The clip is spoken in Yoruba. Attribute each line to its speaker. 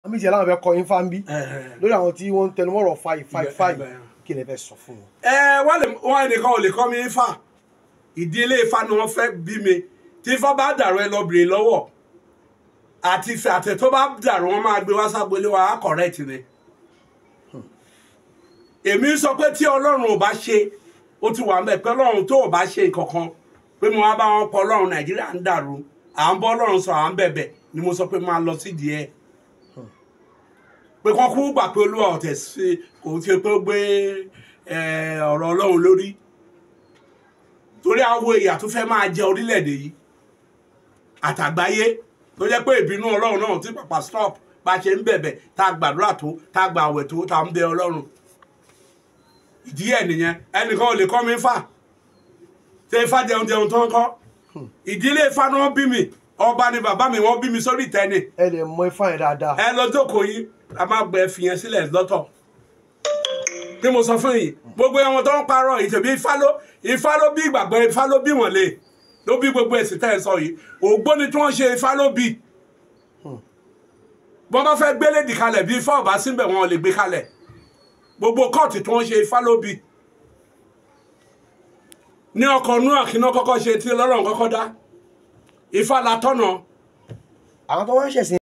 Speaker 1: àmì ìjẹ́ láwọn fẹ́ kọ yín fáńbí lórí àwọn tí wọ́n ń tẹnumọ́rọ̀ fàì kí lè fẹ́ sọ fún wọn.
Speaker 2: wọ́n ẹnìkan ò lè kọ́ mi Ifá ìdílé Ifá ni wọ́n fẹ́ bí mi tí Ifá bá dàrú ẹ lọ bèrè lọ́wọ́ àti ìfẹ́ àtẹ tó bá dàrú wọn máa gbé wá ságbélé wa á correct ni. èmi sọ pé tí Ọlọ́run ò bá ṣe ó ti wà ń bẹ̀ pé Ọlọ́run tó ò bá ṣe nǹkan kan pé mo wá bá wọn pọ̀ Ọlọ́run Nàìjíríà ń dàrú à ń bọ́ Ọlọ́run sọ à ń bẹ̀bẹ̀ ni mo sọ pé máa lọ sídìí ẹ̀ pé kán kú gbà pé Olúwa ọ̀tẹ̀ sí kò tí pé ó gbé ọ̀rọ̀ Ọlọ́run lórí torí àwọn èèyàn tó fẹ́ máa jẹ orílẹ̀-èdè yìí àtàgbáyé tó jẹ́ pé ìbínú Ọlọ́run náà tí pàpà stop bá ṣe ń bẹ̀bẹ̀ tá a gbàdúrà tó tá a gbà àwẹ̀ tó tá a ń bẹ Ọlọ́run ìdí ẹ̀ nìyẹn ẹnìkan ò lè kọ́ mi Ifá ṣe Ifá jẹun tó ń kọ́ ìdílé Ifá ni wọ́n bí mi ọba ni bàbá mi wọ́n bí mi sórí ìtẹ́ ni.
Speaker 1: ẹ lè mọ Ifá yẹn dáadáa.
Speaker 2: ẹ lọ jókòó yìí a máa gbẹ fi yẹn sílẹ̀ lọ́tọ̀ bí mo sọ fún yìí gbogbo ẹwọn tó ń parọ́ ìtẹ̀bí Ifá ló bí ìgbàgbọ́ Ifá ló bí wọ́n lé ló bí gbogbo ẹ̀sìn tẹ́ ẹ sọ yìí ògbóni tí wọ́n ṣe Ifá ló bí bọ́n bá fẹ́ gbélé dì kalẹ̀ bí Ifá ọ̀bá síbẹ̀ wọn lè gbé kalẹ̀ gbogbo kọ́ọ̀tì tí wọ́n ṣe Ifá ló bí ní ọkọ̀ nú àkínná kọ́kọ́ ṣe tí Ọlọ́run kọ́kọ́ dá Ifá la tọ́nà.
Speaker 1: àwọn tó wá ń ṣẹ̀sìn